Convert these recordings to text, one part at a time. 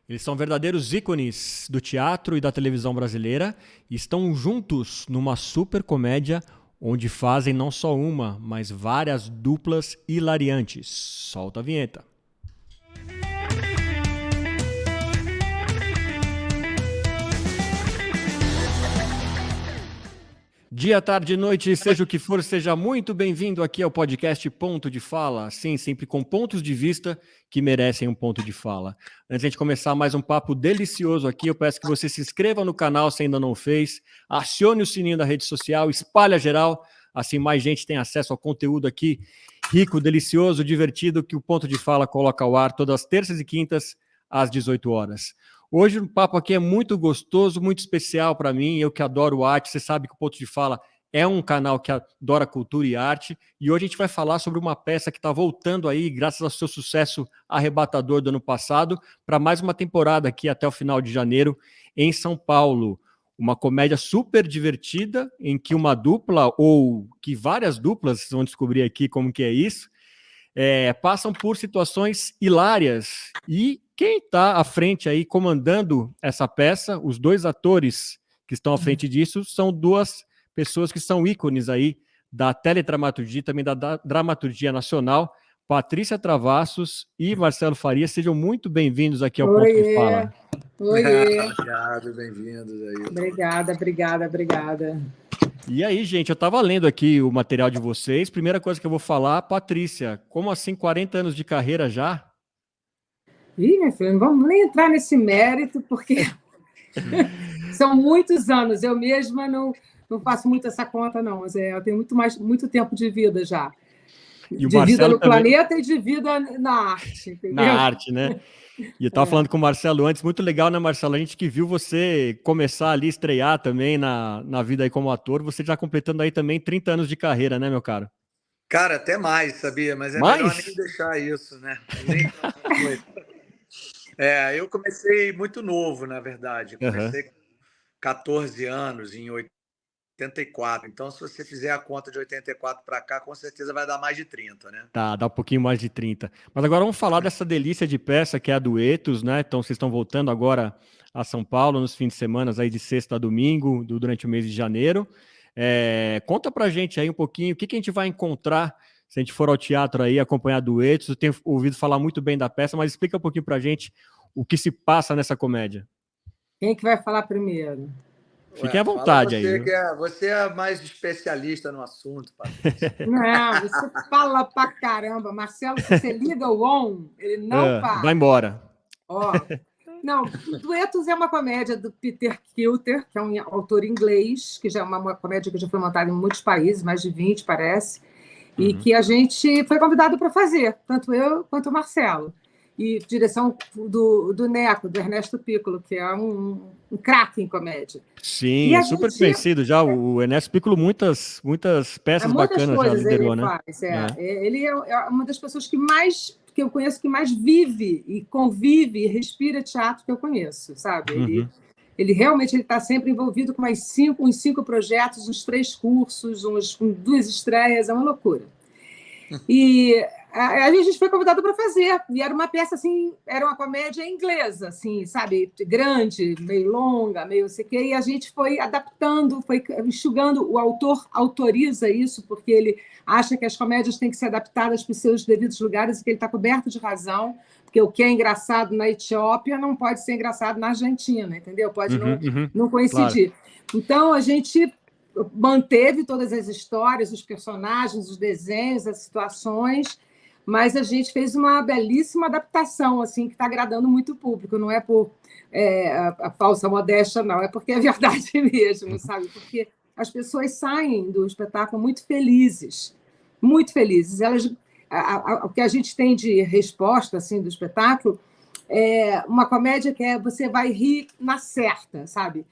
Eles são verdadeiros ícones do teatro e da televisão brasileira e estão juntos numa super comédia onde fazem não só uma, mas várias duplas hilariantes. Solta a vinheta. Dia, tarde, noite, seja o que for, seja muito bem-vindo aqui ao podcast Ponto de Fala. Sim, sempre com pontos de vista que merecem um ponto de fala. Antes de a gente começar mais um papo delicioso aqui, eu peço que você se inscreva no canal se ainda não fez, acione o sininho da rede social, espalha geral, assim mais gente tem acesso ao conteúdo aqui rico, delicioso, divertido, que o Ponto de Fala coloca ao ar todas as terças e quintas às 18 horas. Hoje o papo aqui é muito gostoso, muito especial para mim, eu que adoro arte, você sabe que o Ponto de Fala é um canal que adora cultura e arte, e hoje a gente vai falar sobre uma peça que está voltando aí, graças ao seu sucesso arrebatador do ano passado, para mais uma temporada aqui até o final de janeiro, em São Paulo. Uma comédia super divertida, em que uma dupla, ou que várias duplas, vocês vão descobrir aqui como que é isso, passam por situações hilárias. E quem está à frente aí, comandando essa peça, os dois atores que estão à frente disso, são duas pessoas que são ícones aí da teledramaturgia, também da dramaturgia nacional, Patrícia Travassos e Marcelo Faria. Sejam muito bem-vindos aqui ao Ponto de Fala. Oiê. Obrigado, bem-vindos aí. Obrigada. E aí, gente, eu estava lendo aqui o material de vocês. Primeira coisa que eu vou falar, Patrícia, como assim 40 anos de carreira já? Ih, minha filha, não vamos nem entrar nesse mérito, porque são muitos anos. Eu mesma não faço muito essa conta, não. Mas eu tenho muito tempo de vida já. E o de Marcelo vida no também... planeta e de vida na arte, entendeu? Na arte, né? E eu estava falando com o Marcelo antes, muito legal, né, Marcelo? A gente que viu você começar ali, estrear também na vida aí como ator, você já completando aí também 30 anos de carreira, né, meu caro? Cara, até mais, sabia? Mas é mais? Melhor nem deixar isso, né? Eu comecei muito novo, na verdade. Comecei com 14 anos, em 84. Então, se você fizer a conta de 84 para cá, com certeza vai dar mais de 30, né? Tá, dá um pouquinho mais de 30. Mas agora vamos falar dessa delícia de peça que é a Duetos, né? Então, vocês estão voltando agora a São Paulo nos fins de semana, aí de sexta a domingo, durante o mês de janeiro. Conta pra gente aí um pouquinho o que a gente vai encontrar se a gente for ao teatro aí acompanhar Duetos. Eu tenho ouvido falar muito bem da peça, mas explica um pouquinho pra gente o que se passa nessa comédia. Quem que vai falar primeiro? Fiquem à vontade aí. Você é mais especialista no assunto, Patrícia. Não, você fala pra caramba. Marcelo, se você liga o on, ele não para. Vai embora. Não, Duetos é uma comédia do Peter Kilter, que é um autor inglês, que já é uma comédia que já foi montada em muitos países, mais de 20, parece, e que a gente foi convidado para fazer, tanto eu quanto o Marcelo. E direção do Neco, do Ernesto Piccolo, que é um craque em comédia. Sim, é super conhecido já. O Ernesto Piccolo, muitas peças bacanas já liderou, ele né? Faz, Ele é uma das pessoas que eu conheço, que mais vive e convive e respira teatro que eu conheço, sabe? Ele realmente está sempre envolvido com uns 5 projetos, uns 3 cursos, com 2 estreias, é uma loucura. E a gente foi convidado para fazer, e era uma peça assim, era uma comédia inglesa, assim, sabe, grande, meio longa, meio não sei o quê, e a gente foi adaptando, foi enxugando. O autor autoriza isso, porque ele acha que as comédias têm que ser adaptadas para os seus devidos lugares, e que ele está coberto de razão, porque o que é engraçado na Etiópia não pode ser engraçado na Argentina, entendeu? Pode não coincidir. Claro. Então, a gente manteve todas as histórias, os personagens, os desenhos, as situações, mas a gente fez uma belíssima adaptação, assim, que está agradando muito o público. Não é por a falsa modéstia, não, é porque é verdade mesmo, sabe? Porque as pessoas saem do espetáculo muito felizes, muito felizes. O que a gente tem de resposta assim, do espetáculo é uma comédia que você vai rir na certa, sabe?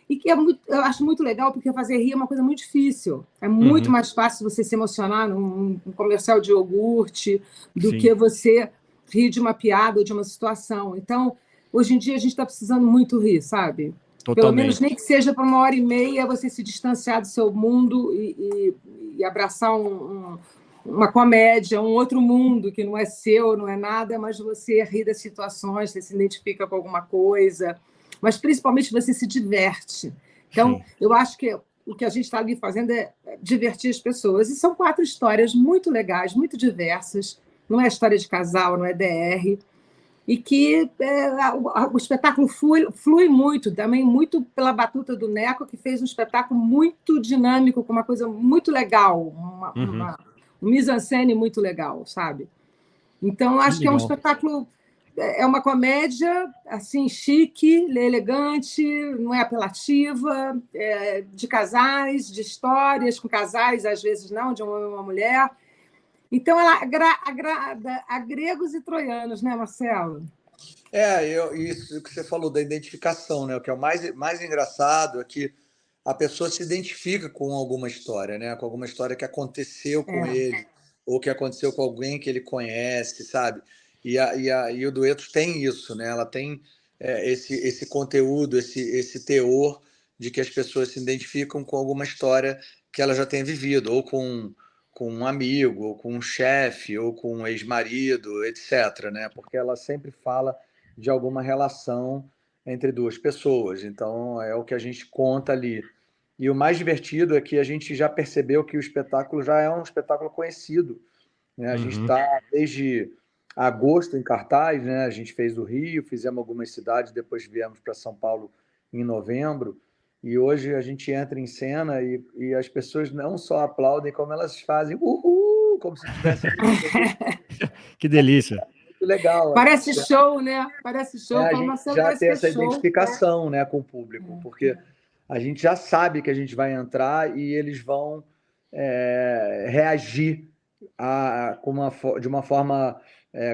E que eu acho muito legal, porque fazer rir é uma coisa muito difícil. É muito mais fácil você se emocionar num comercial de iogurte do que você rir de uma piada ou de uma situação. Então, hoje em dia, a gente está precisando muito rir, sabe? Totalmente. Pelo menos nem que seja por 1h30, você se distanciar do seu mundo e abraçar uma comédia, um outro mundo que não é seu, não é nada, mas você ri das situações, você se identifica com alguma coisa, mas principalmente você se diverte. Então, eu acho que o que a gente está ali fazendo é divertir as pessoas. E são 4 histórias muito legais, muito diversas. Não é história de casal, não é DR. E que o espetáculo flui muito, também muito pela batuta do Neco, que fez um espetáculo muito dinâmico, com uma coisa muito legal, um mise-en-scène muito legal, sabe? Então, acho que é um espetáculo, é uma comédia assim chique, elegante, não é apelativa, de casais, de histórias com casais, às vezes não, de um homem e uma mulher. Então, ela agrada a gregos e troianos, né, Marcelo? Isso que você falou da identificação, né? O que é o mais engraçado é que a pessoa se identifica com alguma história, né? Com alguma história que aconteceu com ele, ou que aconteceu com alguém que ele conhece, sabe? E o Duetos tem isso, né? Ela tem esse conteúdo, esse teor de que as pessoas se identificam com alguma história que ela já tenha vivido, ou com um amigo, ou com um chefe, ou com um ex-marido, etc., né? Porque ela sempre fala de alguma relação entre 2 pessoas. Então, é o que a gente conta ali. E o mais divertido é que a gente já percebeu que o espetáculo já é um espetáculo conhecido, né? A gente está desde agosto em cartaz, né? A gente fez o Rio, fizemos algumas cidades, depois viemos para São Paulo em novembro, e hoje a gente entra em cena e as pessoas não só aplaudem, como elas fazem uhul, como se tivesse... Que delícia! Muito legal. Parece show, né? Parece show. A gente já tem essa identificação, né, com o público, porque a gente já sabe que a gente vai entrar e eles vão reagir de uma forma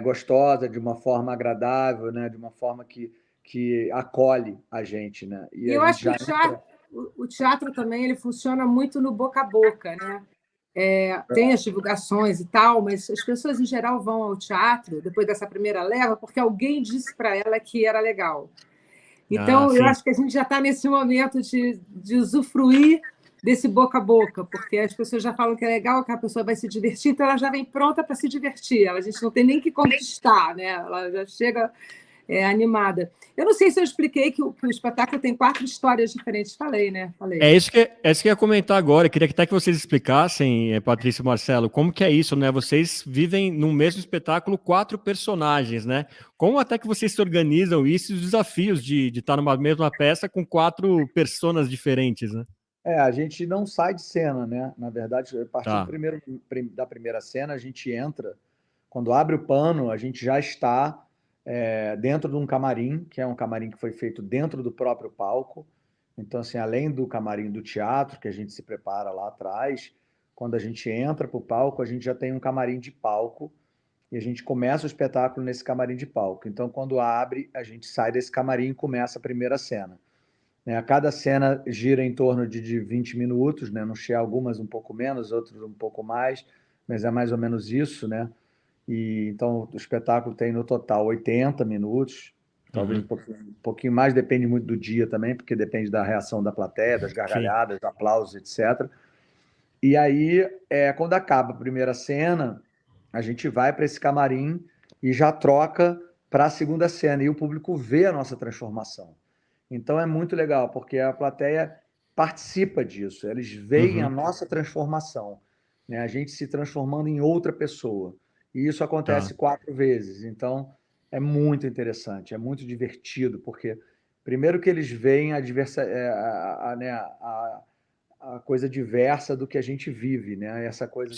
gostosa, de uma forma agradável, né, de uma forma que acolhe a gente, né? E eu acho que o teatro também ele funciona muito no boca a boca, né? Tem as divulgações e tal, mas as pessoas em geral vão ao teatro depois dessa primeira leva porque alguém disse para ela que era legal. Então, eu acho que a gente já está nesse momento de usufruir desse boca a boca, porque as pessoas já falam que é legal, que a pessoa vai se divertir, então ela já vem pronta para se divertir. A gente não tem nem que conquistar, né? Ela já chega animada. Eu não sei se eu expliquei que o espetáculo tem 4 histórias diferentes. Falei, né? Falei. É isso que eu ia comentar agora. Eu queria até que vocês explicassem, Patrícia e Marcelo, como que é isso, né? Vocês vivem no mesmo espetáculo 4 personagens, né? Como até que vocês se organizam isso e os desafios de estar numa mesma peça com 4 personas diferentes, né? A gente não sai de cena, né? Na verdade, a partir da primeira cena, a gente entra, quando abre o pano, a gente já está dentro de um camarim, que é um camarim que foi feito dentro do próprio palco. Então, assim, além do camarim do teatro, que a gente se prepara lá atrás, quando a gente entra para o palco, a gente já tem um camarim de palco e a gente começa o espetáculo nesse camarim de palco. Então, quando abre, a gente sai desse camarim e começa a primeira cena. Cada cena gira em torno de 20 minutos, né? Não sei, algumas um pouco menos, outras um pouco mais, mas é mais ou menos isso, né? E então o espetáculo tem no total 80 minutos, talvez um pouquinho mais, depende muito do dia também, porque depende da reação da plateia, das gargalhadas, aplausos, etc. E aí, quando acaba a primeira cena, a gente vai para esse camarim e já troca para a segunda cena, e o público vê a nossa transformação. Então é muito legal, porque a plateia participa disso, eles veem a nossa transformação, né? A gente se transformando em outra pessoa. E isso acontece 4 vezes. Então é muito interessante, é muito divertido, porque primeiro que eles veem a coisa diversa do que a gente vive, né? Essa coisa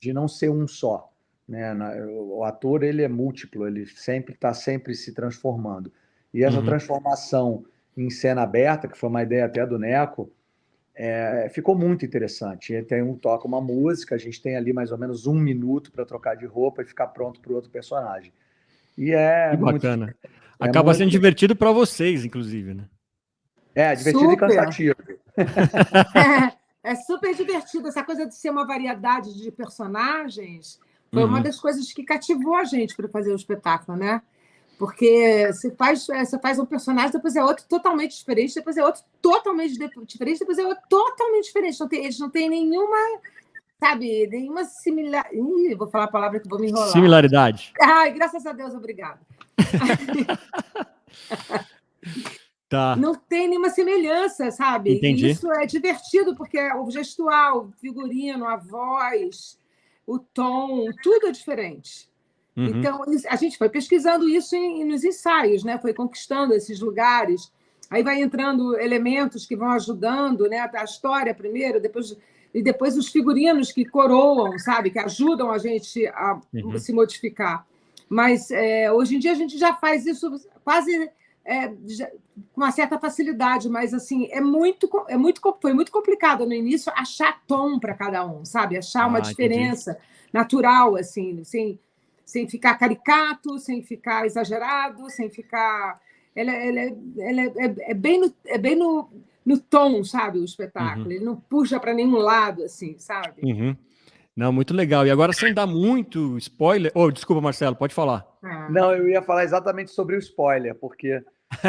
de não ser um só, né? O ator ele é múltiplo, ele sempre está se transformando. E essa transformação em cena aberta, que foi uma ideia até do Neco, ficou muito interessante. Toca uma música, a gente tem ali mais ou menos 1 minuto para trocar de roupa e ficar pronto para o outro personagem. E que bacana. Acaba sendo divertido para vocês, inclusive, né? Divertido e cansativo. É super divertido. Essa coisa de ser uma variedade de personagens foi uma das coisas que cativou a gente para fazer o espetáculo, né? Porque você faz um personagem, depois é outro totalmente diferente, depois é outro totalmente diferente, depois é outro totalmente diferente. Eles não têm nenhuma sabe, nenhuma similar... vou falar a palavra que vou me enrolar. Similaridade. Ai, graças a Deus, obrigada. Tá. Não tem nenhuma semelhança, sabe? Entendi. E isso é divertido, porque o gestual, o figurino, a voz, o tom, tudo é diferente. Então, a gente foi pesquisando isso nos ensaios, né? Foi conquistando esses lugares. Aí vai entrando elementos que vão ajudando, né? A história primeiro, depois os figurinos que coroam, sabe? Que ajudam a gente a se modificar. Mas hoje em dia a gente já faz isso quase com uma certa facilidade, mas assim foi muito complicado no início achar tom para cada um, sabe? Achar uma diferença natural, assim, sem ficar caricato, sem ficar exagerado, sem ficar... Ela é bem no tom, sabe, o espetáculo. Ele não puxa para nenhum lado, assim, sabe? Não, muito legal. E agora, sem dar muito spoiler... desculpa, Marcelo, pode falar. Não, eu ia falar exatamente sobre o spoiler, porque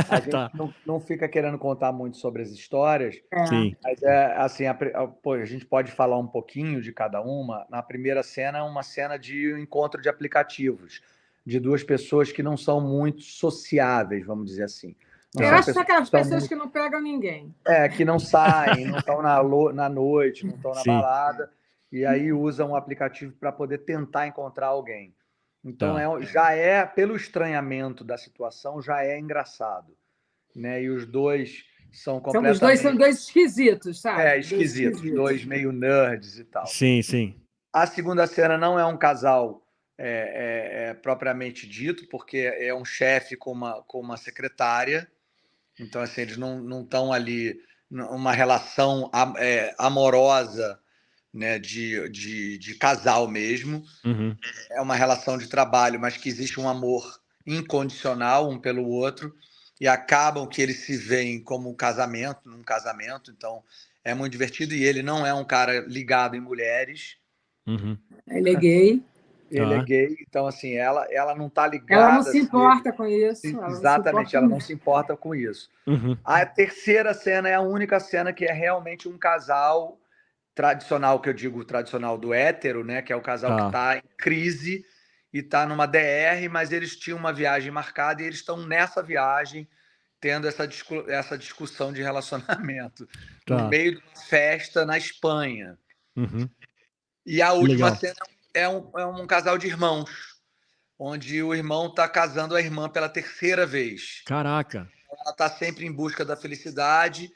a gente não fica querendo contar muito sobre as histórias. Sim. Mas assim, a gente pode falar um pouquinho de cada uma. Na primeira cena, é uma cena de encontro de aplicativos, de duas pessoas que não são muito sociáveis, vamos dizer assim. Eu acho que são aquelas pessoas que não pegam ninguém. Que não saem, não estão na noite, não estão na balada, e aí usam um aplicativo para poder tentar encontrar alguém. Então, pelo estranhamento da situação, já é engraçado. Né? E os dois são completamente... Os dois são dois esquisitos, sabe? Esquisitos, dois meio nerds e tal. Sim, sim. A segunda cena não é um casal propriamente dito, porque é um chefe com uma secretária. Então, assim, eles não estão ali numa relação amorosa, né, de casal mesmo. É uma relação de trabalho, mas que existe um amor incondicional um pelo outro, e acabam que eles se veem como num casamento. Então, é muito divertido. E ele não é um cara ligado em mulheres. Ele é gay. Ele é gay, então assim, ela não está ligada... Ela não se importa com isso. Exatamente, ela não se importa com isso. A terceira cena é a única cena que é realmente um casal tradicional, que eu digo tradicional do hétero, né? Que é o casal que está em crise e está numa DR, mas eles tinham uma viagem marcada e eles estão nessa viagem tendo essa discussão de relacionamento no meio de uma festa na Espanha. E a última cena é um casal de irmãos, onde o irmão está casando a irmã pela terceira vez. Caraca! Ela está sempre em busca da felicidade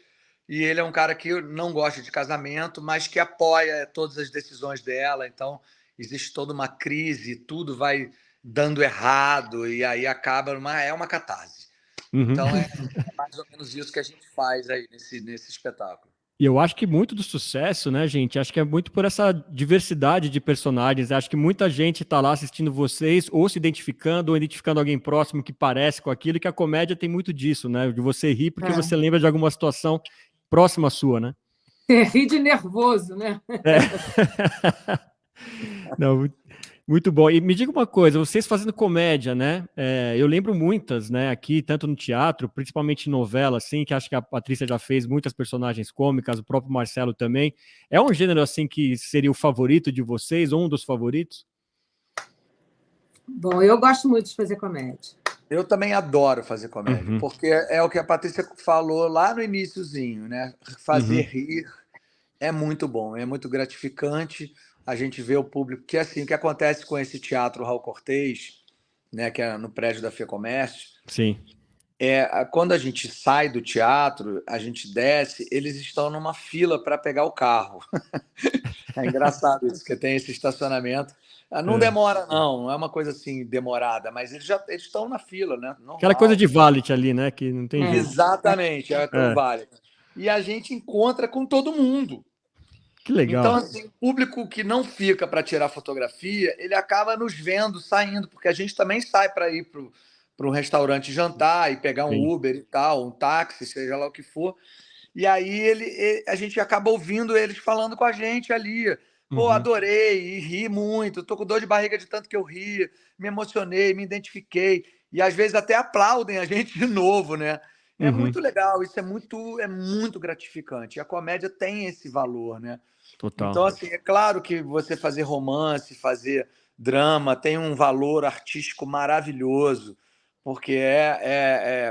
e ele é um cara que não gosta de casamento, mas que apoia todas as decisões dela. Então, existe toda uma crise, tudo vai dando errado e aí acaba uma catarse. Então, é mais ou menos isso que a gente faz aí nesse espetáculo. E eu acho que muito do sucesso, né, gente, acho que é muito por essa diversidade de personagens. Acho que muita gente está lá assistindo vocês, ou se identificando, ou identificando alguém próximo que parece com aquilo, e que a comédia tem muito disso, né? De você rir porque você lembra de alguma situação próxima à sua, né? Rir de nervoso, né? Não, muito bom. E me diga uma coisa, vocês fazendo comédia, né? Eu lembro muitas, né? Aqui, tanto no teatro, principalmente em novela, assim, que acho que a Patrícia já fez muitas personagens cômicas, o próprio Marcelo também. É um gênero, assim, que seria o favorito de vocês, ou um dos favoritos? Bom, eu gosto muito de fazer comédia. Eu também adoro fazer comédia, porque é o que a Patrícia falou lá no iniciozinho, né? Fazer rir é muito bom, é muito gratificante. A gente vê o público, que assim, o que acontece com esse teatro Raul Cortez, né, que é no prédio da FEComércio, quando a gente sai do teatro, a gente desce, eles estão numa fila para pegar o carro. É engraçado isso, porque tem esse estacionamento. Não demora, não é uma coisa assim demorada, mas eles estão na fila, né? Normal. Aquela coisa de valet ali, né? Que não tem jeito. Exatamente, é o valet. E a gente encontra com todo mundo. Que legal. Então, assim, o público que não fica para tirar fotografia, ele acaba nos vendo, saindo, porque a gente também sai para ir para um restaurante jantar e pegar um Uber e tal, um táxi, seja lá o que for. E aí a gente acaba ouvindo eles falando com a gente ali. Pô, adorei e ri muito, tô com dor de barriga de tanto que eu ri, me emocionei, me identifiquei. E às vezes até aplaudem a gente de novo, né? É muito legal, isso é muito gratificante. E a comédia tem esse valor, né? Total. Então, assim, é claro que você fazer romance, fazer drama, tem um valor artístico maravilhoso, porque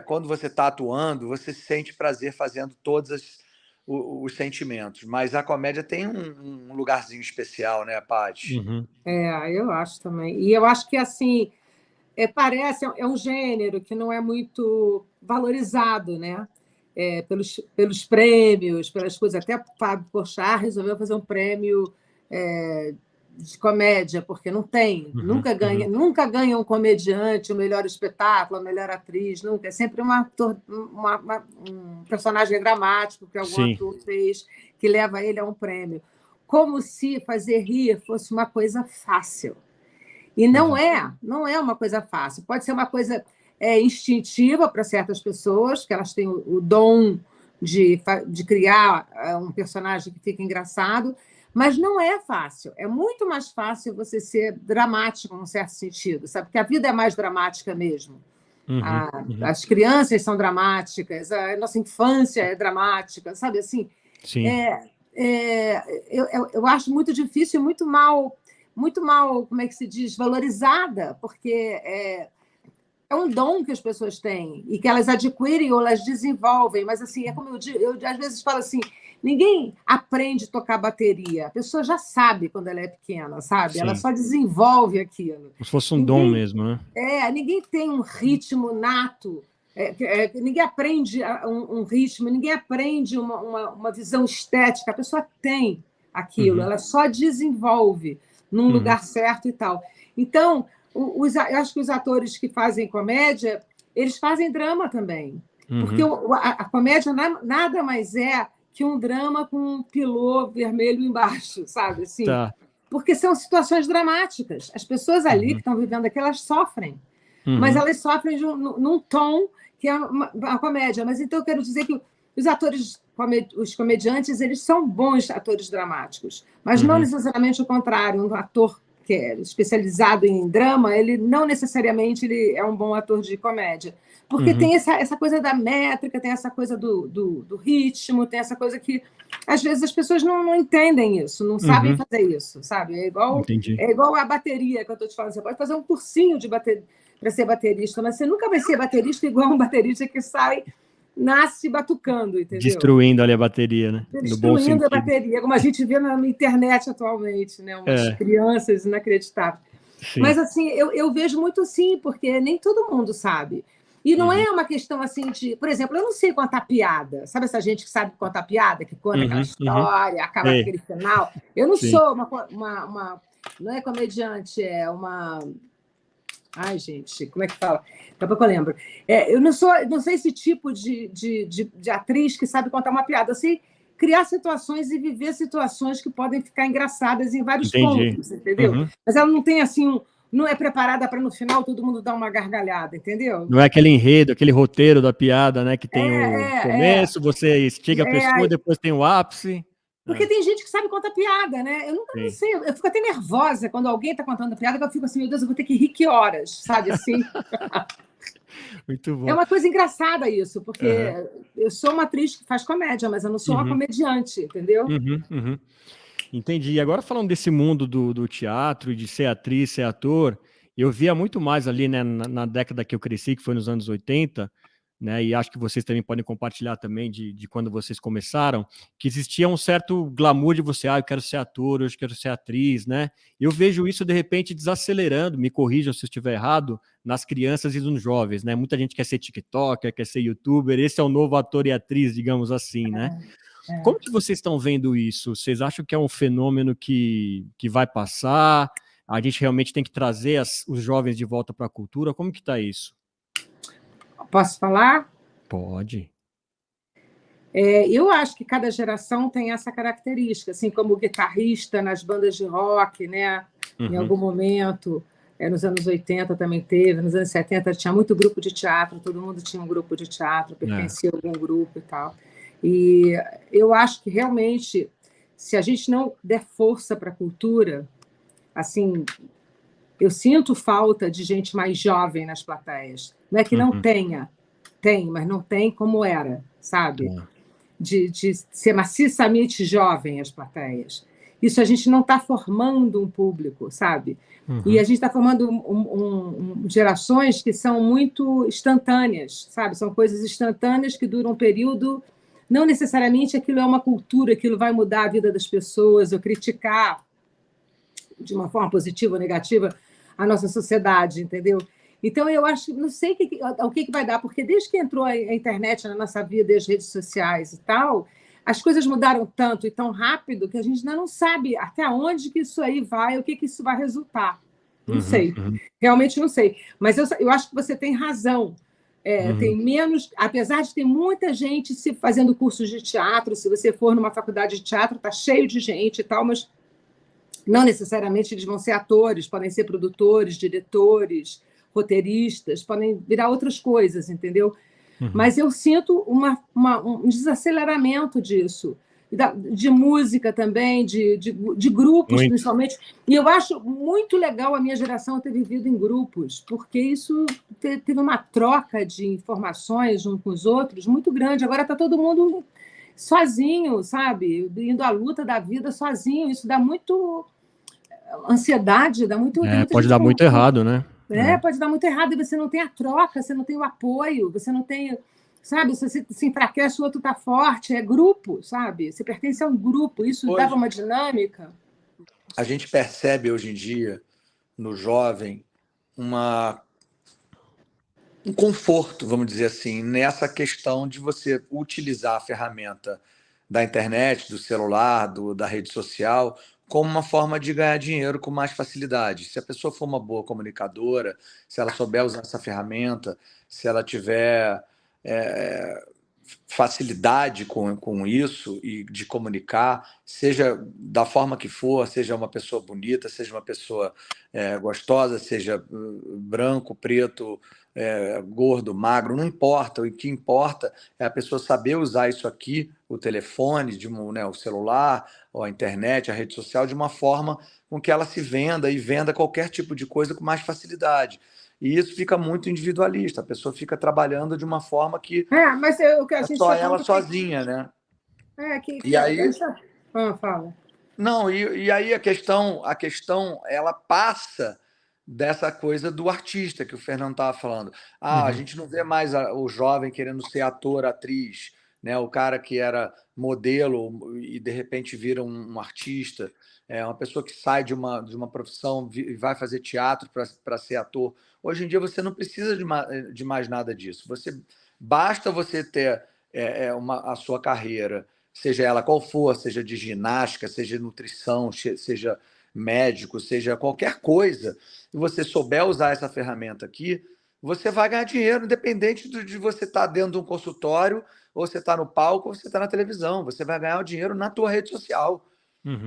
quando você está atuando, você sente prazer fazendo todos os sentimentos. Mas a comédia tem um lugarzinho especial, né, Paty? Uhum. Eu acho também. E eu acho que, assim, parece, é um gênero que não é muito valorizado, né? Pelos prêmios, pelas coisas. Até o Fábio Porchat resolveu fazer um prêmio de comédia, porque não tem. Nunca ganha um comediante o melhor espetáculo, a melhor atriz, nunca. É sempre um personagem dramático que algum ator fez, que leva ele a um prêmio. Como se fazer rir fosse uma coisa fácil. E não é uma coisa fácil. Pode ser uma coisa instintiva para certas pessoas, que elas têm o dom de criar um personagem que fica engraçado, mas não é fácil. É muito mais fácil você ser dramático, num certo sentido, sabe? Porque a vida é mais dramática mesmo. As crianças são dramáticas, a nossa infância é dramática, sabe? Assim, Sim. Eu acho muito difícil e muito mal, como é que se diz, valorizada, porque é um dom que as pessoas têm e que elas adquirem ou elas desenvolvem, mas assim, é como eu digo, eu às vezes falo assim, ninguém aprende a tocar bateria, a pessoa já sabe quando ela é pequena, sabe? Sim. Ela só desenvolve aquilo. Como se fosse um dom mesmo, né? Ninguém tem um ritmo nato, ninguém aprende um ritmo, ninguém aprende uma visão estética, a pessoa tem aquilo, ela só desenvolve num lugar certo e tal. Então, eu acho que os atores que fazem comédia, eles fazem drama também. Porque a comédia nada mais é que um drama com um pilô vermelho embaixo, sabe? Assim, porque são situações dramáticas. As pessoas ali que estão vivendo aqui, elas sofrem. Mas elas sofrem num tom que é uma comédia. Mas então eu quero dizer que os atores, os comediantes, eles são bons atores dramáticos. Mas não necessariamente o contrário. Um ator que é especializado em drama, ele não necessariamente ele é um bom ator de comédia. Porque tem essa coisa da métrica, tem essa coisa do ritmo, tem essa coisa que, às vezes, as pessoas não entendem isso, não sabem fazer isso, sabe? É igual a bateria que eu estou te falando. Você pode fazer um cursinho de bateria para ser baterista, mas você nunca vai ser baterista igual um baterista que nasce batucando, entendeu? Destruindo ali a bateria, né? Destruindo a bateria, como a gente vê na internet atualmente, né? Umas crianças inacreditáveis. Sim. Mas, assim, eu vejo muito assim, porque nem todo mundo sabe. E não é uma questão assim de... Por exemplo, eu não sei contar piada. Sabe essa gente que sabe contar piada, que conta aquela história, acaba aquele final? Eu não sou uma... Não é comediante, é uma... Ai, gente, como é que fala? Daqui a pouco eu lembro. Eu não sou esse tipo de atriz que sabe contar uma piada. Eu sei criar situações e viver situações que podem ficar engraçadas em vários pontos, entendeu? Mas ela não tem, assim, não é preparada para, no final, todo mundo dar uma gargalhada, entendeu? Não é aquele enredo, aquele roteiro da piada, né? Que tem o começo, você estiga a pessoa, depois tem o ápice. Porque tem gente que sabe contar piada, né? Eu não sei, eu fico até nervosa quando alguém está contando piada, que eu fico assim, meu Deus, eu vou ter que rir que horas, sabe assim? Muito bom. É uma coisa engraçada isso, porque eu sou uma atriz que faz comédia, mas eu não sou uma comediante, entendeu? Entendi. E agora falando desse mundo do teatro, de ser atriz, ser ator, eu via muito mais ali, né, na década que eu cresci, que foi nos anos 80, né, e acho que vocês também podem compartilhar também de quando vocês começaram, que existia um certo glamour de você, eu quero ser ator, eu quero ser atriz, né? Eu vejo isso, de repente, desacelerando, me corrijam se eu estiver errado, nas crianças e nos jovens, né? Muita gente quer ser TikToker, quer ser YouTuber, esse é o novo ator e atriz, digamos assim, né? Como que vocês estão vendo isso? Vocês acham que é um fenômeno que vai passar? A gente realmente tem que trazer os jovens de volta para a cultura? Como que está isso? Posso falar? Pode. Eu acho que cada geração tem essa característica, assim como o guitarrista nas bandas de rock, né? Em algum momento, nos anos 80 também teve, nos anos 70 tinha muito grupo de teatro, todo mundo tinha um grupo de teatro, pertencia a algum grupo e tal. E eu acho que realmente, se a gente não der força para a cultura, assim, eu sinto falta de gente mais jovem nas plateias. Não é que não tenha, tem, mas não tem como era, sabe? De ser maciçamente jovem as plateias. Isso a gente não está formando um público, sabe? E a gente está formando gerações que são muito instantâneas, sabe? São coisas instantâneas que duram um período. Não necessariamente aquilo é uma cultura, aquilo vai mudar a vida das pessoas, ou criticar de uma forma positiva ou negativa a nossa sociedade, entendeu? Então, eu acho, não sei o que vai dar, porque desde que entrou a internet na nossa vida, as redes sociais e tal, as coisas mudaram tanto e tão rápido que a gente ainda não sabe até onde que isso aí vai, o que isso vai resultar. Não sei, realmente não sei. Mas eu acho que você tem razão. Tem menos, apesar de ter muita gente se fazendo cursos de teatro, se você for numa faculdade de teatro, está cheio de gente e tal, mas não necessariamente eles vão ser atores, podem ser produtores, diretores, roteiristas, podem virar outras coisas, entendeu? Mas eu sinto um desaceleramento disso, de música também, de grupos, muito. Principalmente. E eu acho muito legal a minha geração ter vivido em grupos, porque isso teve uma troca de informações uns com os outros muito grande. Agora está todo mundo sozinho, sabe? Indo à luta da vida sozinho. Isso dá muito ansiedade, dá muito... pode dar muito errado, né? Pode dar muito errado, e você não tem a troca, você não tem o apoio, você não tem... Sabe, se você se enfraquece, o outro está forte. É grupo, sabe? Você pertence a um grupo. Isso hoje, dava uma dinâmica. A gente percebe hoje em dia, no jovem, um conforto, vamos dizer assim, nessa questão de você utilizar a ferramenta da internet, do celular, da rede social, como uma forma de ganhar dinheiro com mais facilidade. Se a pessoa for uma boa comunicadora, se ela souber usar essa ferramenta, se ela tiver... facilidade com isso e de comunicar, seja da forma que for, seja uma pessoa bonita, seja uma pessoa gostosa, seja branco, preto, gordo, magro, não importa. O que importa é a pessoa saber usar isso aqui, o telefone, o celular, ou a internet, a rede social, de uma forma com que ela se venda e venda qualquer tipo de coisa com mais facilidade. E isso fica muito individualista, a pessoa fica trabalhando de uma forma que mas o que a gente só ela sozinha, né? E aí... fala. Não, e aí a questão ela passa dessa coisa do artista que o Fernando estava falando. A gente não vê mais o jovem querendo ser ator, atriz, né? O cara que era modelo e de repente vira um artista, uma pessoa que sai de uma profissão e vai fazer teatro para ser ator. Hoje em dia você não precisa de mais nada disso. Basta você ter a sua carreira, seja ela qual for, seja de ginástica, seja nutrição, seja médico, seja qualquer coisa, e você souber usar essa ferramenta aqui, você vai ganhar dinheiro, independente de você estar dentro de um consultório, ou você está no palco, ou você está na televisão. Você vai ganhar o dinheiro na tua rede social.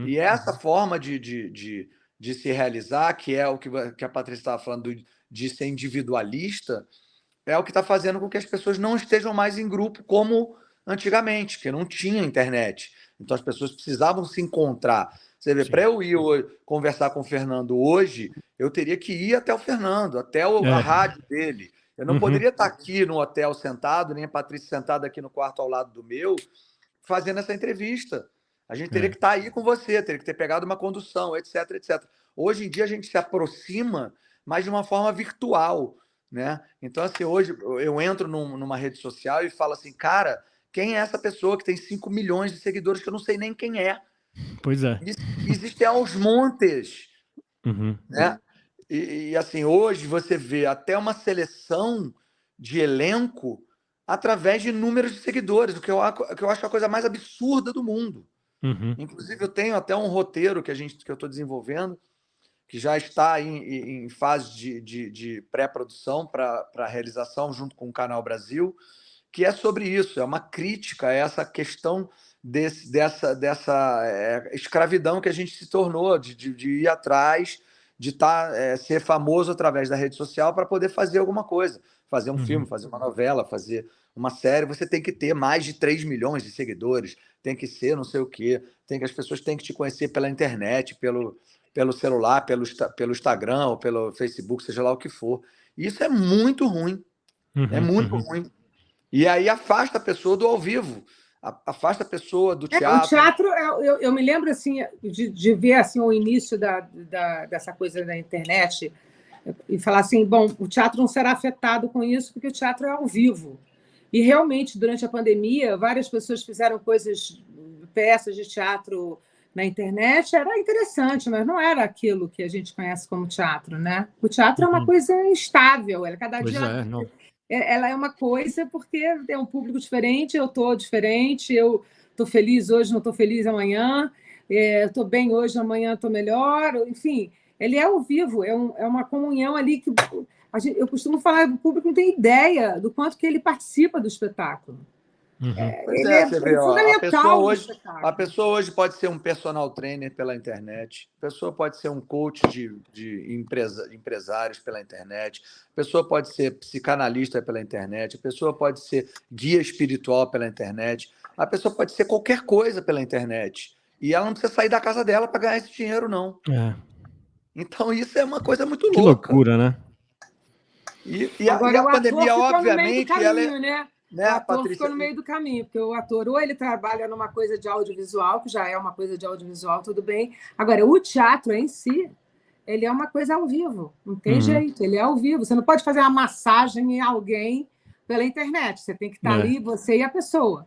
E essa forma de se realizar, que é o que a Patrícia estava falando, de ser individualista, é o que está fazendo com que as pessoas não estejam mais em grupo como antigamente, porque não tinha internet. Então as pessoas precisavam se encontrar. Você vê, para eu ir conversar com o Fernando hoje, eu teria que ir até o Fernando, até a rádio dele. Eu não poderia estar aqui no hotel sentado, nem a Patrícia sentada aqui no quarto ao lado do meu, fazendo essa entrevista. A gente teria que estar aí com você, teria que ter pegado uma condução, etc, etc. Hoje em dia a gente se aproxima, mas de uma forma virtual, né? Então, assim, hoje eu entro numa rede social e falo assim, cara, quem é essa pessoa que tem 5 milhões de seguidores que eu não sei nem quem é? Pois é. Existem aos montes, né? E assim, hoje você vê até uma seleção de elenco através de números de seguidores, o que eu acho a coisa mais absurda do mundo. Inclusive, eu tenho até um roteiro que eu estou desenvolvendo, que já está em fase de pré-produção para realização junto com o Canal Brasil, que é sobre isso, é uma crítica a essa questão dessa escravidão que a gente se tornou, de ir atrás, de ser famoso através da rede social para poder fazer alguma coisa, fazer um filme, fazer uma novela, fazer uma série. Você tem que ter mais de 3 milhões de seguidores, tem que ser não sei o quê, as pessoas têm que te conhecer pela internet, pelo celular, pelo Instagram ou pelo Facebook, seja lá o que for. E isso é muito ruim. É muito ruim. E aí afasta a pessoa do ao vivo, afasta a pessoa do teatro. O teatro, eu me lembro assim, de ver assim, o início dessa coisa da internet e falar assim, bom, o teatro não será afetado com isso porque o teatro é ao vivo. E realmente, durante a pandemia, várias pessoas fizeram peças de teatro na internet, era interessante, mas não era aquilo que a gente conhece como teatro, né? O teatro é uma coisa instável, cada dia ela é uma coisa porque é um público diferente, eu estou diferente, eu estou feliz hoje, não estou feliz amanhã, estou bem hoje, amanhã estou melhor, enfim, ele é ao vivo, é uma comunhão ali que eu costumo falar, o público não tem ideia do quanto que ele participa do espetáculo. Você vê, a pessoa hoje pode ser um personal trainer pela internet, a pessoa pode ser um coach de empresários pela internet, a pessoa pode ser psicanalista pela internet, a pessoa pode ser guia espiritual pela internet, a pessoa pode ser qualquer coisa pela internet. E ela não precisa sair da casa dela para ganhar esse dinheiro, não. Então, isso é uma coisa muito louca. Que loucura, né? E a pandemia, obviamente, ela é... Né, o ator ficou no meio do caminho, porque o ator ou ele trabalha numa coisa de audiovisual, que já é uma coisa de audiovisual, tudo bem. Agora, o teatro em si, ele é uma coisa ao vivo, não tem jeito, ele é ao vivo. Você não pode fazer uma massagem em alguém pela internet, você tem que estar ali, você e a pessoa.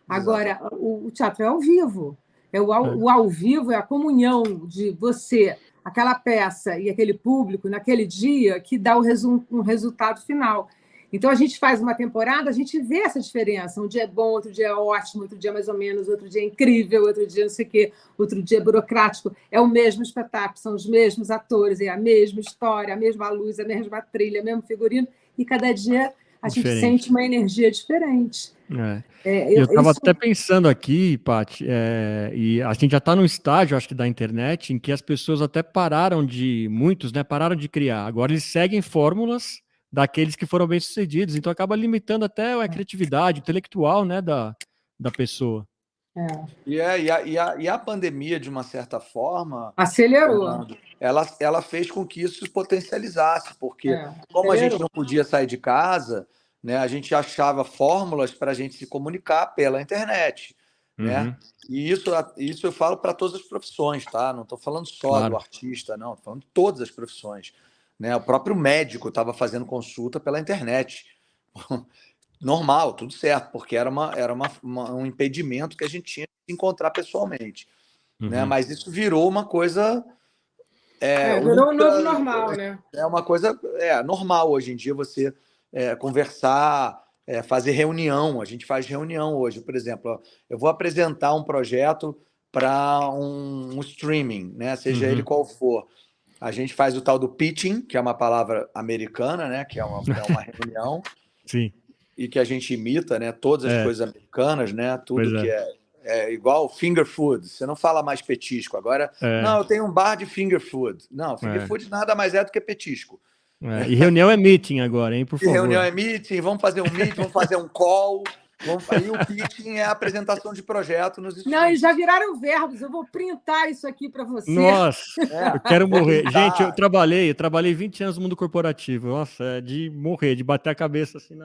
Agora, o teatro é ao vivo. O ao vivo é a comunhão de você, aquela peça e aquele público naquele dia que dá um resultado final. Então, a gente faz uma temporada, a gente vê essa diferença. Um dia é bom, outro dia é ótimo, outro dia é mais ou menos, outro dia é incrível, outro dia não sei o quê, outro dia é burocrático. É o mesmo espetáculo, são os mesmos atores, é a mesma história, a mesma luz, a mesma trilha, o mesmo figurino, e cada dia a gente sente uma energia diferente. Eu estava até pensando aqui, Paty, e a gente já está num estágio, acho que, da internet, em que as pessoas até muitos, né, pararam de criar. Agora eles seguem fórmulas daqueles que foram bem-sucedidos, então acaba limitando até a criatividade intelectual, né, da pessoa. E a pandemia, de uma certa forma... Acelerou. Ela fez com que isso se potencializasse, porque como a gente não podia sair de casa, né, a gente achava fórmulas para a gente se comunicar pela internet. Né? E isso eu falo para todas as profissões, tá? Não estou falando só do artista, não, estou falando de todas as profissões. Né? O próprio médico estava fazendo consulta pela internet. Normal, tudo certo, porque era um impedimento que a gente tinha de se encontrar pessoalmente. Né? Mas isso virou uma coisa... virou um novo normal, né? É uma coisa normal hoje em dia você conversar, fazer reunião. A gente faz reunião hoje, por exemplo. Eu vou apresentar um projeto para um streaming, né? Seja ele qual for. A gente faz o tal do pitching, que é uma palavra americana, né? Que é uma reunião. Sim. E que a gente imita, né? Todas as coisas americanas, né? Tudo que é igual finger food. Você não fala mais petisco. Agora, não, eu tenho um bar de finger food. Não, finger food nada mais é do que petisco. E reunião é meeting agora, hein? Por favor. E reunião é meeting, vamos fazer um meeting, vamos fazer um call. Aí o pitching é a apresentação de projeto nos estúdios. Não, e já viraram verbos. Eu vou printar isso aqui para você. Nossa, eu quero morrer. Gente, eu trabalhei 20 anos no mundo corporativo. Nossa, é de morrer, de bater a cabeça assim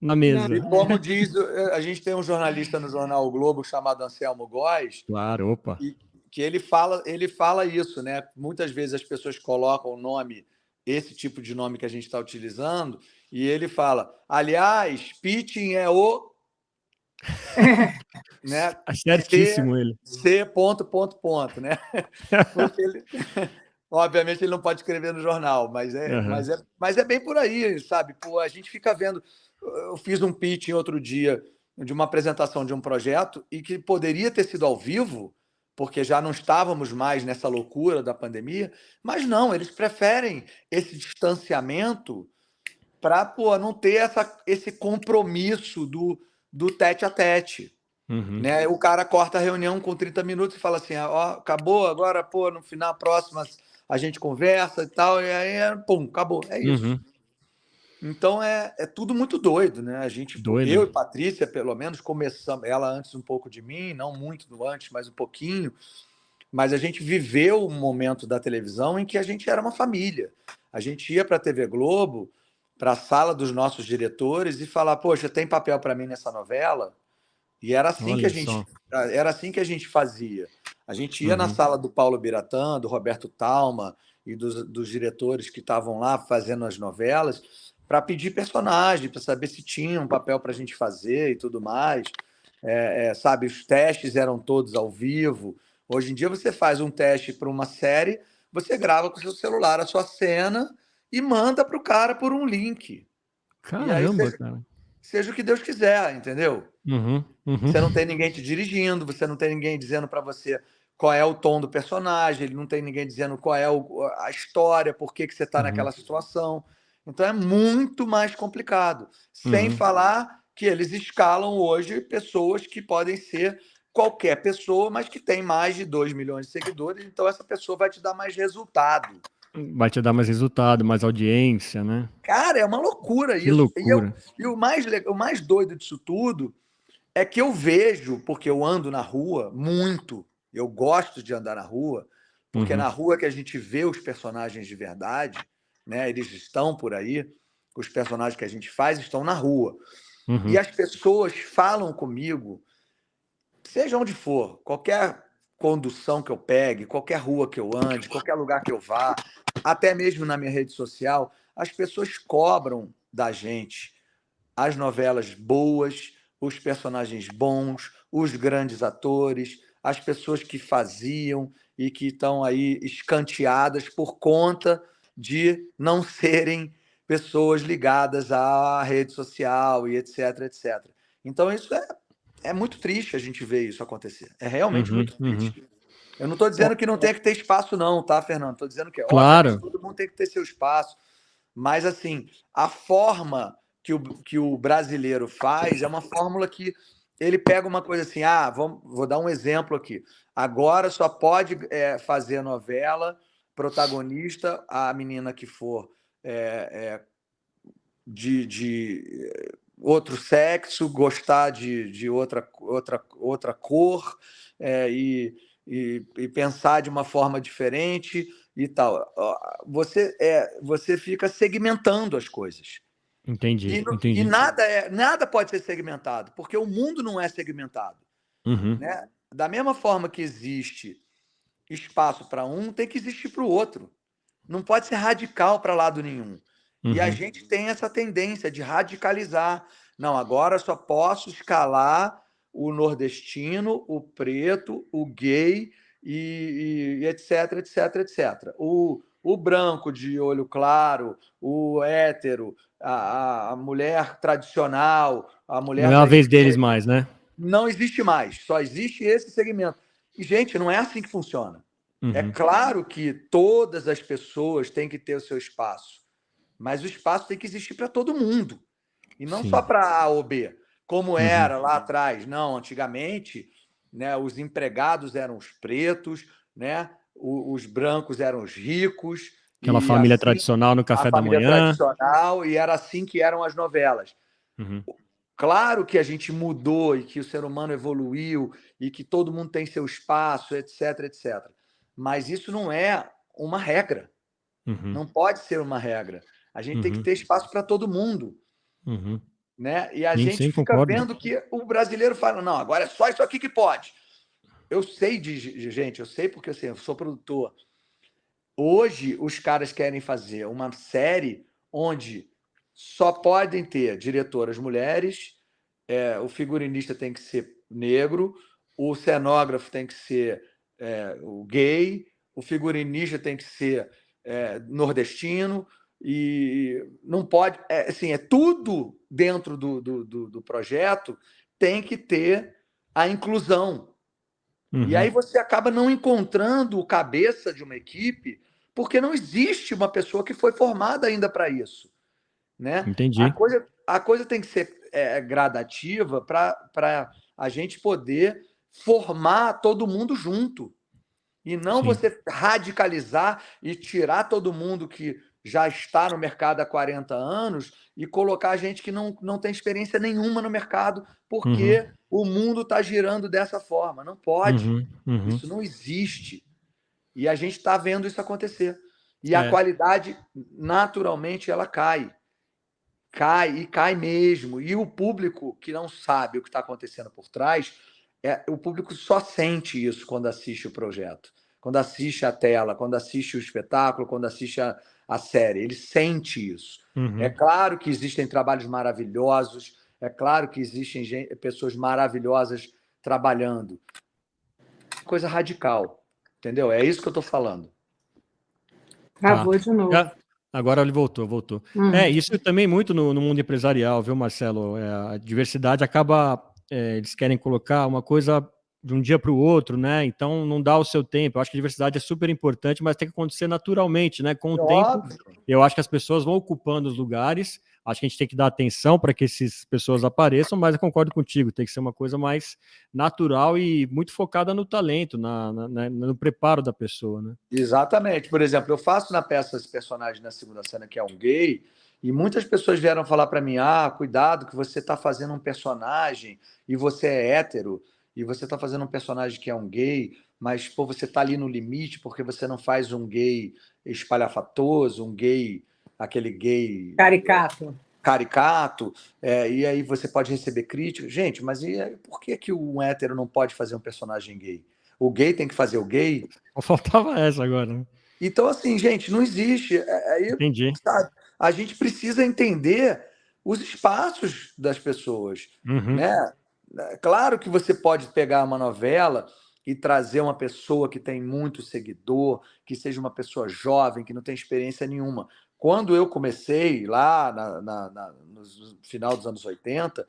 na mesa. E como diz, a gente tem um jornalista no jornal O Globo chamado Anselmo Góes. Claro, opa. E que ele fala isso, né? Muitas vezes as pessoas colocam o nome, esse tipo de nome que a gente está utilizando, e ele fala, aliás, pitching é o... né? Certíssimo ele. C... né? Porque obviamente ele não pode escrever no jornal, mas é bem por aí, sabe? Pô, a gente fica vendo... Eu fiz um pitch outro dia de uma apresentação de um projeto e que poderia ter sido ao vivo, porque já não estávamos mais nessa loucura da pandemia, mas não, eles preferem esse distanciamento para não ter esse compromisso do tete-a-tete. Né? O cara corta a reunião com 30 minutos e fala assim, acabou, agora no final, próxima, a gente conversa e tal, e aí, pum, acabou, é isso. Então é tudo muito doido, né? A gente, eu e Patrícia, pelo menos, começamos, ela antes um pouco de mim, não muito do antes, mas um pouquinho, mas a gente viveu um momento da televisão em que a gente era uma família. A gente ia para a TV Globo para a sala dos nossos diretores e falar: poxa, tem papel para mim nessa novela? E era assim que a gente fazia. A gente ia na sala do Paulo Biratã, do Roberto Talma e dos diretores que estavam lá fazendo as novelas para pedir personagem, para saber se tinha um papel para a gente fazer e tudo mais. Sabe, os testes eram todos ao vivo. Hoje em dia você faz um teste para uma série, você grava com o seu celular a sua cena e manda para o cara por um link. Caramba, e aí, seja o que Deus quiser, entendeu? Você não tem ninguém te dirigindo, você não tem ninguém dizendo para você qual é o tom do personagem, ele não tem ninguém dizendo qual é a história, por que você está naquela situação. Então é muito mais complicado. Sem falar que eles escalam hoje pessoas que podem ser qualquer pessoa, mas que tem mais de 2 milhões de seguidores, então essa pessoa vai te dar mais resultado. Vai te dar mais resultado, mais audiência, né? Cara, é uma loucura Que isso. loucura. E o mais doido disso tudo é que eu vejo, porque eu ando na rua muito, eu gosto de andar na rua, porque é na rua que a gente vê os personagens de verdade, né? Eles estão por aí, os personagens que a gente faz estão na rua. E as pessoas falam comigo, seja onde for, qualquer condução que eu pegue, qualquer rua que eu ande, qualquer lugar que eu vá, até mesmo na minha rede social, as pessoas cobram da gente as novelas boas, os personagens bons, os grandes atores, as pessoas que faziam e que estão aí escanteadas por conta de não serem pessoas ligadas à rede social e etc, etc. Então, isso é muito triste a gente ver isso acontecer. É realmente muito triste. Eu não estou dizendo que não tem que ter espaço, não, tá, Fernando? Estou dizendo que, obviamente, todo mundo tem que ter seu espaço. Mas, assim, a forma que o brasileiro faz é uma fórmula que ele pega uma coisa assim, vou dar um exemplo aqui. Agora só pode fazer novela, protagonista, a menina que for de outro sexo, gostar de outra cor e pensar de uma forma diferente e tal. Você fica segmentando as coisas. Entendi. E nada pode ser segmentado, porque o mundo não é segmentado. Né? Da mesma forma que existe espaço para um, tem que existir para o outro. Não pode ser radical para lado nenhum. E a gente tem essa tendência de radicalizar. Não, agora só posso escalar o nordestino, o preto, o gay e etc, etc, etc. O branco de olho claro, o hétero, a mulher tradicional, a mulher... Não é a vez deles mais, né? Não existe mais, só existe esse segmento. E, gente, não é assim que funciona. É claro que todas as pessoas têm que ter o seu espaço, mas o espaço tem que existir para todo mundo, e não só para A ou B, como era lá atrás. Não, antigamente, né, os empregados eram os pretos, né, os brancos eram os ricos. Aquela família tradicional no café da manhã. Tradicional, e era assim que eram as novelas. Claro que a gente mudou e que o ser humano evoluiu e que todo mundo tem seu espaço, etc, etc. Mas isso não é uma regra. Não pode ser uma regra. A gente tem que ter espaço para todo mundo. Né? E a gente fica vendo que o brasileiro fala, não, agora é só isso aqui que pode. Eu sei gente, eu sei porque assim, eu sou produtor. Hoje, os caras querem fazer uma série onde só podem ter diretoras mulheres, o figurinista tem que ser negro, o cenógrafo tem que ser o gay, o figurinista tem que ser nordestino, e não pode... assim, tudo dentro do projeto tem que ter a inclusão. E aí você acaba não encontrando o cabeça de uma equipe, porque não existe uma pessoa que foi formada ainda para isso. Né? Entendi. A coisa tem que ser gradativa para a gente poder formar todo mundo junto. E não você radicalizar e tirar todo mundo que já está no mercado há 40 anos e colocar gente que não tem experiência nenhuma no mercado, porque o mundo está girando dessa forma. Não pode. Isso não existe. E a gente está vendo isso acontecer. E a qualidade, naturalmente, ela cai. cai mesmo. E o público que não sabe o que está acontecendo por trás, o público só sente isso quando assiste o projeto, quando assiste a tela, quando assiste o espetáculo, quando assiste a série. Ele sente isso. É claro que existem trabalhos maravilhosos, é claro que existem pessoas maravilhosas trabalhando. Coisa radical, entendeu? É isso que eu estou falando. Travou de novo. Agora ele voltou. Isso também muito no mundo empresarial, viu, Marcelo? A diversidade acaba, eles querem colocar uma coisa de um dia para o outro, né? Então não dá o seu tempo. Eu acho que a diversidade é super importante, mas tem que acontecer naturalmente, né? Com o tempo, eu acho que as pessoas vão ocupando os lugares. Acho que a gente tem que dar atenção para que essas pessoas apareçam, mas eu concordo contigo, tem que ser uma coisa mais natural e muito focada no talento, no preparo da pessoa, né? Exatamente. Por exemplo, eu faço na peça esse personagem na segunda cena que é um gay, e muitas pessoas vieram falar para mim, cuidado que você está fazendo um personagem e você é hétero, e você está fazendo um personagem que é um gay, mas pô, você está ali no limite porque você não faz um gay espalhafatoso, um gay, aquele gay... Caricato, e aí você pode receber críticas. Gente, mas por que um hétero não pode fazer um personagem gay? O gay tem que fazer o gay? Só faltava essa agora, né? Então, assim, gente, não existe. Entendi. Sabe? A gente precisa entender os espaços das pessoas, né? Claro que você pode pegar uma novela e trazer uma pessoa que tem muito seguidor, que seja uma pessoa jovem, que não tem experiência nenhuma. Quando eu comecei lá no final dos anos 80,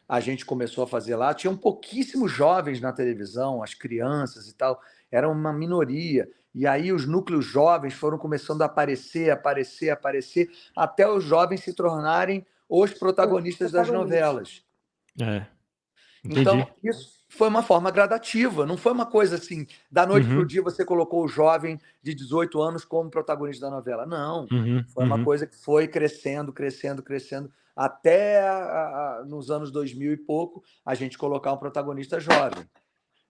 a gente começou a fazer lá, tinham pouquíssimos jovens na televisão, as crianças e tal, era uma minoria. E aí os núcleos jovens foram começando a aparecer, até os jovens se tornarem os protagonistas das novelas. Então, isso foi uma forma gradativa, não foi uma coisa assim, da noite para o dia você colocou o jovem de 18 anos como protagonista da novela. Não, foi uma coisa que foi crescendo, até nos anos 2000 e pouco, a gente colocar um protagonista jovem.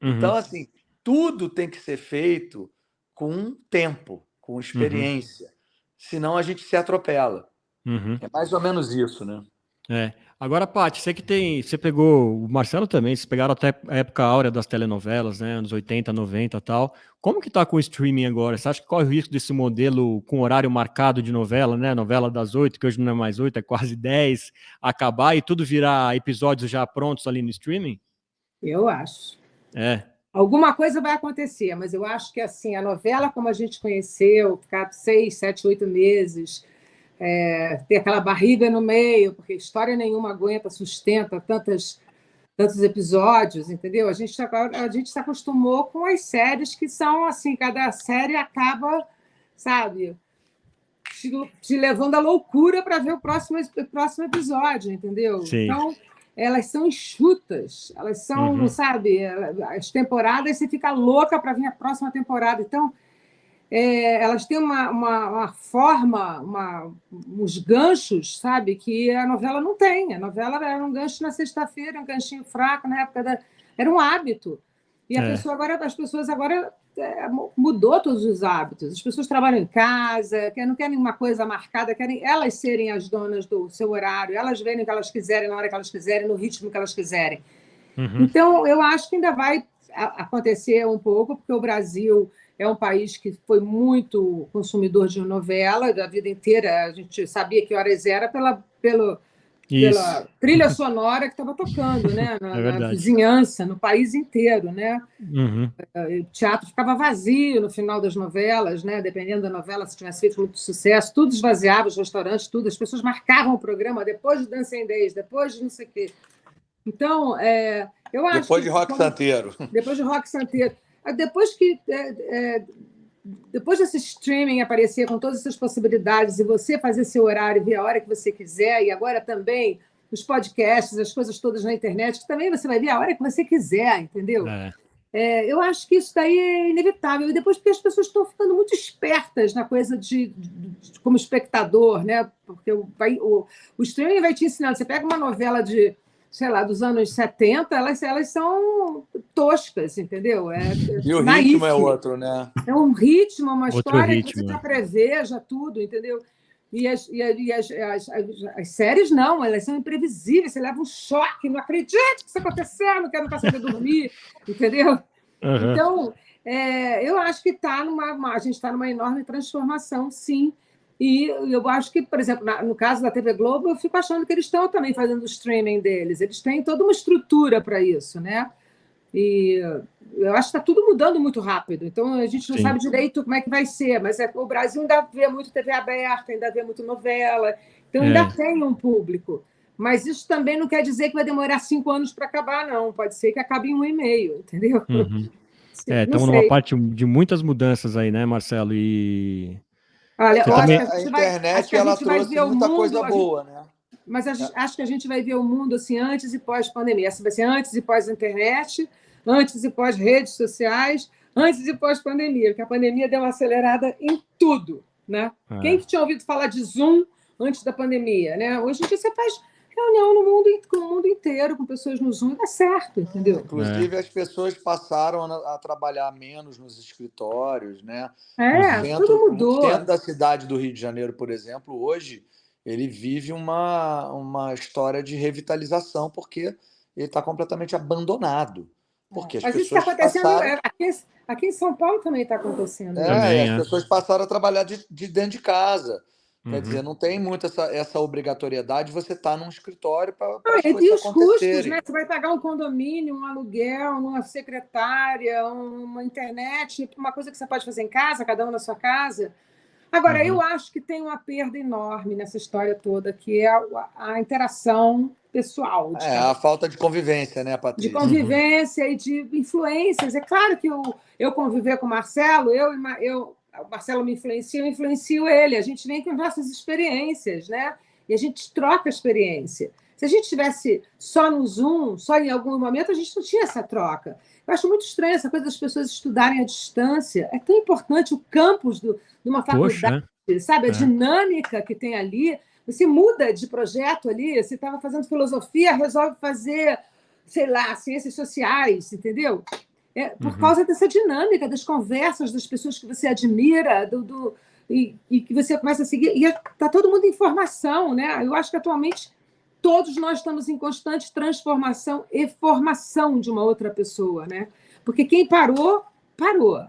Então, assim, tudo tem que ser feito com tempo, com experiência, senão a gente se atropela. É mais ou menos isso, né? Agora, Paty, você pegou, o Marcelo também, vocês pegaram até a época áurea das telenovelas, né, anos 80, 90 e tal. Como que tá com o streaming agora? Você acha que corre o risco desse modelo com horário marcado de novela, né, novela das 8, que hoje não é mais 8, é quase 10, acabar e tudo virar episódios já prontos ali no streaming? Eu acho. Alguma coisa vai acontecer, mas eu acho que assim, a novela como a gente conheceu, ficar 6, 7, 8 meses... ter aquela barriga no meio, porque história nenhuma aguenta, sustenta tantos episódios, entendeu? A gente se acostumou com as séries que são assim, cada série acaba, sabe, te levando à loucura para ver o próximo episódio, entendeu? Sim. Então, elas são enxutas, elas são, sabe, as temporadas você fica louca para vir a próxima temporada. Então, elas têm uma forma, uns ganchos, sabe, que a novela não tem. A novela era um gancho na sexta-feira, um ganchinho fraco, na época era um hábito. E as pessoas agora mudou todos os hábitos. As pessoas trabalham em casa, não querem uma coisa marcada, querem elas serem as donas do seu horário, elas verem o que elas quiserem, na hora que elas quiserem, no ritmo que elas quiserem. Então, eu acho que ainda vai acontecer um pouco, porque o Brasil... é um país que foi muito consumidor de novela da vida inteira. A gente sabia que horas era pela trilha sonora que estava tocando, né? Na vizinhança, no país inteiro, né? O teatro ficava vazio no final das novelas, né? Dependendo da novela, se tivesse feito muito sucesso, tudo esvaziava, os restaurantes, tudo. As pessoas marcavam o programa depois de Dança em 10, depois de não sei o quê. Então, eu acho depois de Rock Santeiro. Depois de Rock Santeiro. Depois desse streaming aparecer com todas essas possibilidades e você fazer seu horário, ver a hora que você quiser, e agora também os podcasts, as coisas todas na internet, que também você vai ver a hora que você quiser, entendeu? Eu acho que isso daí é inevitável. E depois porque as pessoas estão ficando muito espertas na coisa de como espectador, né? Porque o streaming vai te ensinando. Você pega uma novela de, sei lá, dos anos 70, elas são toscas, entendeu? E o ritmo é outro, né? É um ritmo, uma história que você já preveja tudo, entendeu? E as séries não, elas são imprevisíveis, você leva um choque, não acredito que isso aconteceu, não quero saber dormir, entendeu? Uhum. Então, eu acho que a gente está numa enorme transformação, sim. E eu acho que, por exemplo, no caso da TV Globo, eu fico achando que eles estão também fazendo o streaming deles. Eles têm toda uma estrutura para isso, né? E eu acho que está tudo mudando muito rápido. Então, a gente não sabe direito como é que vai ser. Mas o Brasil ainda vê muito TV aberta, ainda vê muito novela. Então, ainda tem um público. Mas isso também não quer dizer que vai demorar 5 anos para acabar, não. Pode ser que acabe em 1 ano e meio, entendeu? Uhum. Estamos numa parte de muitas mudanças aí, né, Marcelo? Olha, eu também... acho que a internet ela trouxe muita coisa boa, né? Mas acho que a gente vai ver o mundo assim antes e pós-pandemia. Essa vai ser antes e pós-internet, antes e pós-redes sociais, antes e pós-pandemia, porque a pandemia deu uma acelerada em tudo, né? Quem que tinha ouvido falar de Zoom antes da pandemia, né? Hoje em dia você faz reunião com o mundo inteiro, com pessoas no Zoom, dá certo, entendeu? Inclusive, as pessoas passaram a trabalhar menos nos escritórios, né? Tudo mudou. O centro da cidade do Rio de Janeiro, por exemplo, hoje, ele vive uma história de revitalização, porque ele está completamente abandonado. Porque as pessoas isso está acontecendo aqui em São Paulo também está acontecendo. As pessoas passaram a trabalhar de dentro de casa. Quer dizer, não tem muito essa obrigatoriedade de você estar num escritório para as coisas e os acontecerem. custos, né? Você vai pagar um condomínio, um aluguel, uma secretária, uma internet, uma coisa que você pode fazer em casa, cada um na sua casa. Agora, eu acho que tem uma perda enorme nessa história toda, que é a interação pessoal. A falta de convivência, né, Patrícia? De convivência e de influências. É claro que eu conviver com o Marcelo, o Marcelo me influencia, eu influencio ele. A gente vem com nossas experiências, né? E a gente troca a experiência. Se a gente estivesse só no Zoom, só em algum momento, a gente não tinha essa troca. Eu acho muito estranho essa coisa das pessoas estudarem à distância. É tão importante o campus de uma faculdade, sabe? A dinâmica que tem ali. Você muda de projeto ali, você estava fazendo filosofia, resolve fazer, sei lá, ciências sociais, entendeu? Por causa dessa dinâmica, das conversas, das pessoas que você admira, e que você começa a seguir. E está todo mundo em formação, né? Eu acho que atualmente todos nós estamos em constante transformação e formação de uma outra pessoa, né? Porque quem parou.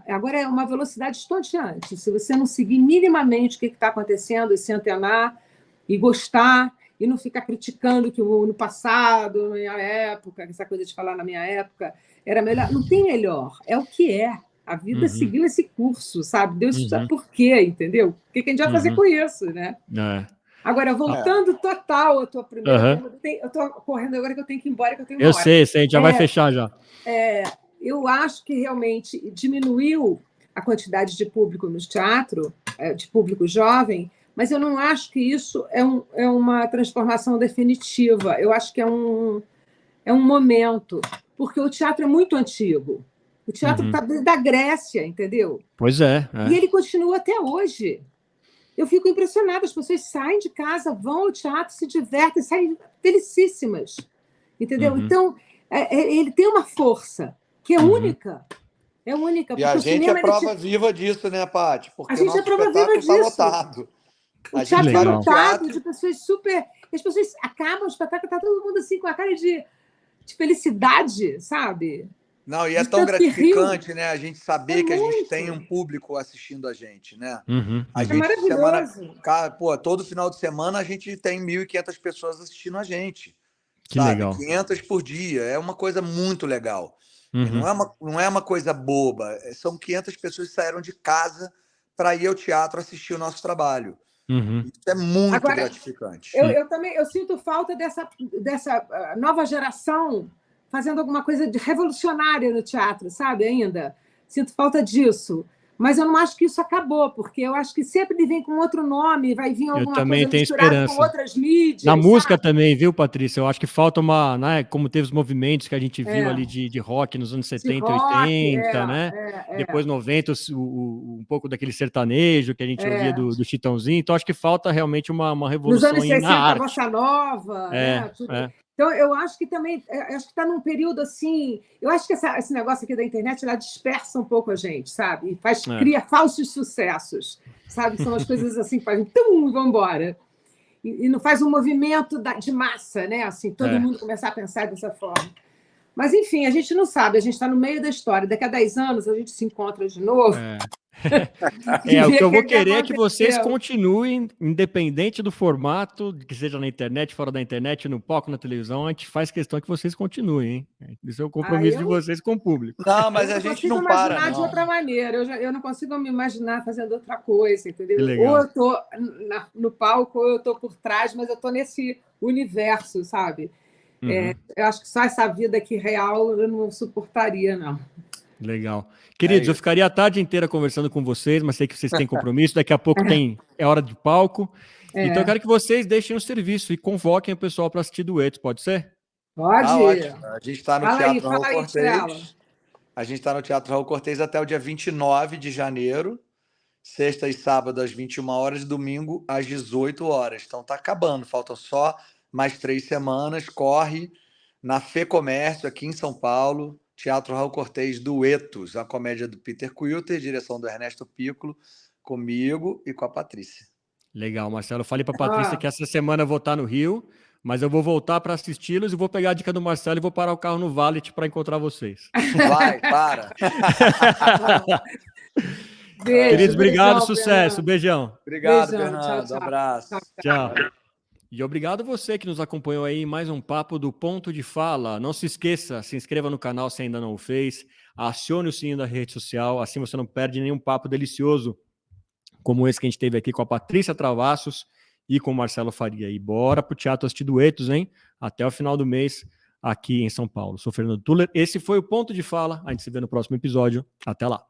Agora é uma velocidade estonteante. Se você não seguir minimamente o que está acontecendo e se antenar e gostar e não ficar criticando que no passado, na minha época, essa coisa de falar na minha época era melhor. Não tem melhor, é o que é. A vida seguiu esse curso, sabe? Deus sabe por quê, entendeu? O que a gente vai fazer com isso, né? Agora, voltando total à tua primeira pergunta, eu estou correndo agora que eu tenho que ir embora, que eu tenho uma hora. Eu sei, a gente já vai fechar já. Eu acho que realmente diminuiu a quantidade de público no teatro, de público jovem, mas eu não acho que isso é uma transformação definitiva. Eu acho que é um momento, porque o teatro é muito antigo. O teatro está da Grécia, entendeu? Pois é. E ele continua até hoje. Eu fico impressionada, as pessoas saem de casa, vão ao teatro, se divertem, saem felicíssimas, entendeu? Então, ele tem uma força que é única. É única. E a gente é prova viva disso, né, Paty? Porque a gente é prova viva disso. Está lotado. O teatro está lotado de pessoas super... As pessoas acabam o espetáculo, está todo mundo assim com a cara de felicidade, sabe? Não, e é tão gratificante, né? A gente saber que a gente tem um público assistindo a gente, né? A gente, maravilhoso. Todo final de semana a gente tem 1.500 pessoas assistindo a gente. Que legal. 500 por dia. É uma coisa muito legal. Não é uma coisa boba. São 500 pessoas que saíram de casa para ir ao teatro assistir o nosso trabalho. Isso é muito gratificante. Eu sinto falta dessa nova geração fazendo alguma coisa de revolucionária no teatro, sabe? Ainda sinto falta disso. Mas eu não acho que isso acabou, porque eu acho que sempre ele vem com outro nome, vai vir alguma coisa misturada com outras mídias. Na música também, viu, Patrícia? Eu acho que falta uma, né, como teve os movimentos que a gente viu ali de rock nos anos 70 e 80, né? Depois 90, um pouco daquele sertanejo que a gente ouvia do Chitãozinho. Então, acho que falta realmente uma revolução nos anos 60, na arte. A Bossa Nova, né? Então, eu acho que também está num período assim. Eu acho que esse negócio aqui da internet ela dispersa um pouco a gente, sabe? E cria falsos sucessos. sabe? São as coisas assim que fazem tum, e vão embora. E não faz um movimento de massa, né? Assim, todo mundo começar a pensar dessa forma. Mas, enfim, a gente não sabe, a gente está no meio da história. Daqui a 10 anos a gente se encontra de novo. O que eu vou querer é que vocês continuem, independente do formato, que seja na internet, fora da internet, no palco, na televisão, a gente faz questão que vocês continuem, hein? Isso é o compromisso de vocês com o público. Não, mas a gente não para, não. Eu não consigo imaginar de outra maneira. Eu não consigo me imaginar fazendo outra coisa, entendeu? Ou eu estou no palco, ou eu estou por trás, mas eu estou nesse universo, sabe? Eu acho que só essa vida aqui real eu não suportaria, não. Legal. Queridos, eu ficaria a tarde inteira conversando com vocês, mas sei que vocês têm compromisso, daqui a pouco é hora de palco. Então eu quero que vocês deixem o serviço e convoquem o pessoal para assistir duetos, pode ser? Pode. A gente está no Teatro Raul Cortez. A gente está no Teatro Raul Cortez até o dia 29 de janeiro, sexta e sábado às 21 horas, domingo às 18 horas. Então está acabando, faltam só mais 3 semanas. Corre na Fê Comércio, aqui em São Paulo, Teatro Raul Cortez Duetos, a comédia do Peter Quilter, direção do Ernesto Piccolo, comigo e com a Patrícia. Legal, Marcelo. Eu falei para a Patrícia que essa semana eu vou estar no Rio, mas eu vou voltar para assisti-los e vou pegar a dica do Marcelo e vou parar o carro no Valet para encontrar vocês. Vai, para! Beijo, queridos, obrigado, beijão, sucesso, Fernando. Beijão. Obrigado, beijão, Fernando. tchau. Abraço. Tchau. E obrigado você que nos acompanhou aí em mais um papo do Ponto de Fala. Não se esqueça, se inscreva no canal se ainda não o fez, acione o sininho da rede social, assim você não perde nenhum papo delicioso como esse que a gente teve aqui com a Patrícia Travassos e com o Marcelo Faria. E bora pro teatro assistir duetos, hein? Até o final do mês aqui em São Paulo. Sou Fernando Tuller, esse foi o Ponto de Fala, a gente se vê no próximo episódio. Até lá.